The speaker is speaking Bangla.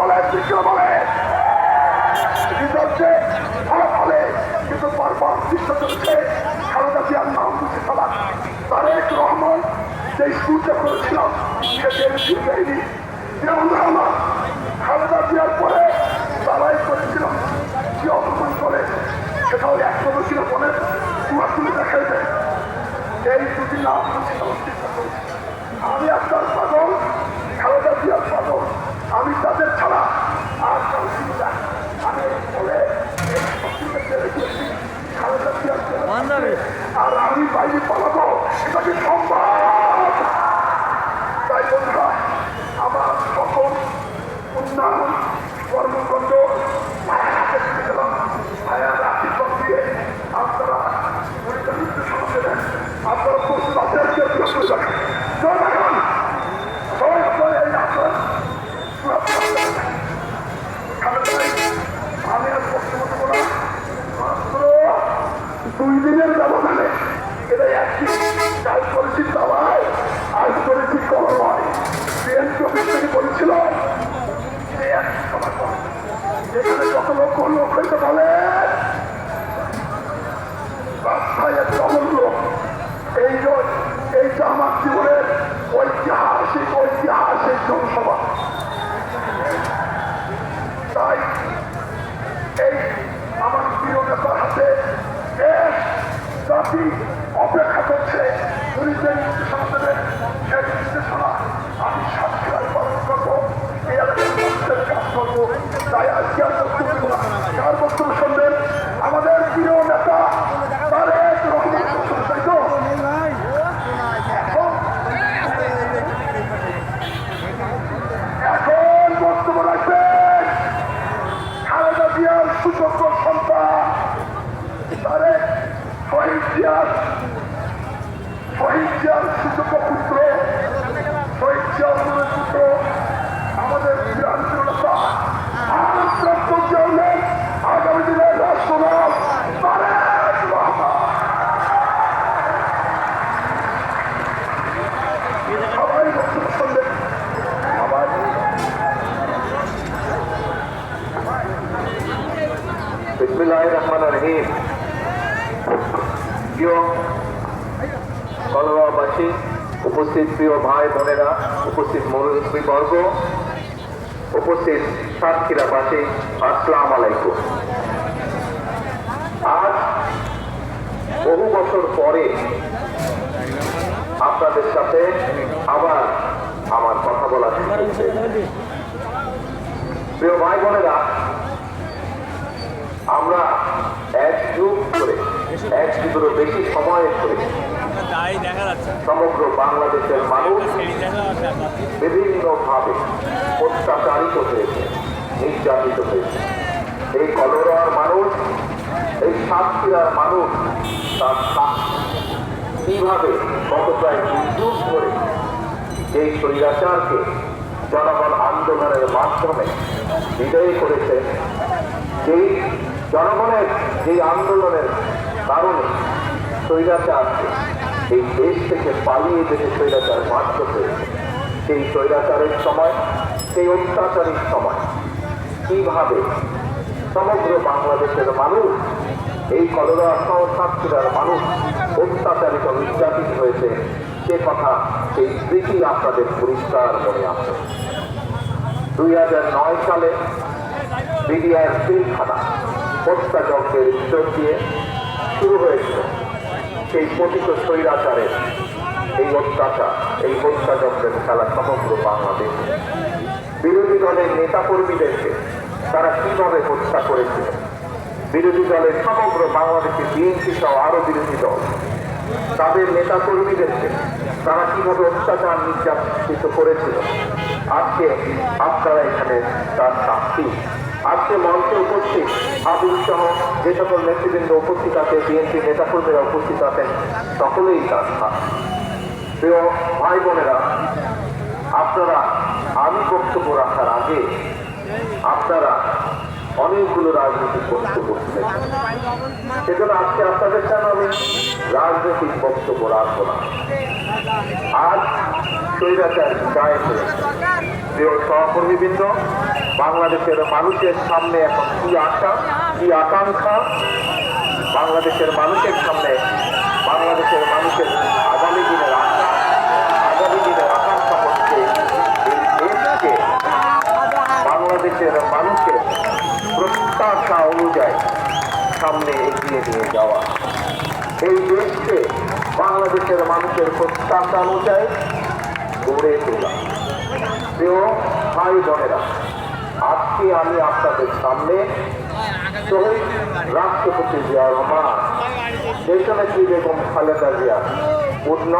বলে বিক্রম বলে রিজার্ভে ফলাফলে কিন্তু বারবার দৃশ্য চলছে খালেদা জিয়ার নাম মুছে ফেলা। তারেক রহমান যে স্কুলটা করেছিলাম সে দেয়নি। যেমন রহমান খালেদা জিয়ার পরে তারাই করেছিলাম যে অপমান করে সেটাও একশো ছিল বলে তোমার তুলে দেখাই দেয়। এই দুটি নাম মুছে ফেলার চেষ্টা করেছি। আমি আপনার পাগল, খালেদা জিয়ার পাগল, আমি তাদের ছাড়া আর কাউকে না। আমি বলে খালেদা জিয়ার আর আমি বাইরে পালাবো, এটা কি সম্ভব? তাই বন্ধুরা, আমার সকল উন্নয়ন কর্মকাণ্ড ভাইয়ের হাতে তুলে গেলাম। ভাইয়ার আশীর্বাদ দিয়ে আপনারা পরিচালিত সমাজে দেন। আপনারা প্রস্তুত আছেন? সবাই আপনারা এই আসেন। আমি আজ বক্তব্য দেবো না, মাত্র 2 দিনের ব্যবধানে এটা একদিন কাজ করেছি দাওয়ায়, আজ করেছি কলমায়। বিএনপি অফিস থেকে বলেছিল যে এক সভা করে যেখানে কত লোক হইতে বলে রাস্তায় এক ডবল লোক। এইটা আমার জীবনের ঐতিহাসিক জনসভা। তাই এই আমার প্রিয় নেতার হাতে দেশ জাতি অপেক্ষা করছে। উনি যে নির্দেশনা দেবেন সেই নির্দেশনা আমি সাক্ষাৎ পালন করবো, এই এলাকার মানুষের কাজ করবো। তাই আজকে আর বক্তব্য দেবো না। কার বক্তব্য শুনবেন? আমাদের প্রিয় নেতা তারেক রহমান। তাই তো এখন বক্তব্য রাখবেন খালেদা জিয়ার সুযোগ্য সন্তান তারেক শহীদ জিয়ার সুযোগ্য পুত্র, শহীদ জিয়ার পুত্র, আমাদের প্রিয় নেতা আগামী দিনের রাষ্ট্রনাথ তারেক রহমান। সবাই বক্তব্য শুনবেন। বিসমিল্লাহির রহমানির রহিম। প্রিয় কলরববাসী, উপস্থিত প্রিয় ভাই বোনেরা, উপস্থিত মুরব্বীবর্গ, উপস্থিত সাতক্ষীরাবাসী, আসসালামু আলাইকুম। আজ বহু বছর পরে আপনাদের সাথে আবার আমার কথা বলা হচ্ছে। প্রিয় ভাই বোনেরা, আমরা এক যুগ ধরে, এক যুগেরও বেশি সময় ধরে সমগ্র বাংলাদেশের মানুষ বিভিন্নভাবে অত্যাচারিত হয়েছে, নির্যাতিত হয়েছে। এই কলরার মানুষ, এই সাতক্ষীরার মানুষ তার কিভাবে গত প্রায় 2 যুগ ধরে এই স্বৈরাচারকে জনগণ আন্দোলনের মাধ্যমে বিজয়ী করেছে। সেই জনগণের যে আন্দোলনের কারণে স্বৈরাচারকে এই দেশ থেকে পালিয়ে যেতে স্বৈরাচার বাধ্য হয়েছে। সেই স্বৈরাচারের সময়, সেই অত্যাচারের সময় কিভাবে সমগ্র বাংলাদেশের মানুষ, এই কলরা সহ সাতক্ষীরার মানুষ অত্যাচারিত, নির্যাতিত হয়েছে, সে কথা, সেই স্মৃতি আপনাদের পরিষ্কার মনে আছে। 2009 সালে বিডিআর পিলখানা হত্যাযজ্ঞের ভিতর দিয়ে শুরু হয়েছিল সেই পতিত স্বৈরাচারের এই অত্যাচার, এই হত্যাযজ্ঞের খেলা সমগ্র বাংলাদেশ। বিরোধী দলের নেতাকর্মীদেরকে তারা কিভাবে হত্যা করেছিল, বিরোধী দলের সমগ্র বাংলাদেশে বিএনপি সহ আরো বিরোধী দল তাদের নেতাকর্মীদেরকে তারা কিভাবে অত্যাচার নির্যাতিত করেছিল, আজকে আপনারা এখানে তার সাক্ষী। আজকে মঞ্চে উপস্থিত আবুল সহ যে সকল নেতৃবৃন্দ উপস্থিত আছে, বিএনপি নেতাকর্মীরা উপস্থিত আছেন, সকলেই তার সাক্ষী। প্রিয় ভাই বোনেরা, আপনারা, আমি বক্তব্য রাখার আগে আপনারা অনেকগুলো রাজনৈতিক বক্তব্য শুনেছেন। সেজন্য আজকে আপনাদের সামনে আমি রাজনৈতিক বক্তব্য রাখবো না। আজ স্বৈরাচার বিদায় হয়েছে। প্রিয় সহকর্মীবৃন্দ, বাংলাদেশের মানুষের সামনে এখন কি আশা, কি আকাঙ্ক্ষা, বাংলাদেশের মানুষের সামনে বাংলাদেশের মানুষের আগামী দিনের আশা, আগামী দিনের আকাঙ্ক্ষা হচ্ছে এই দেশকে বাংলাদেশের মানুষের প্রত্যাশা অনুযায়ী সামনে এগিয়ে নিয়ে যাওয়া, এই দেশকে বাংলাদেশের মানুষের প্রত্যাশা অনুযায়ী গড়ে তোলা। প্রিয় ভাই বোনেরা, আজকে আমি আপনাদের সামনে শহীদ রাষ্ট্রপতি জিয়া রহমান, দেশনেত্রী বেগম খালেদা জিয়া উন্নয়ন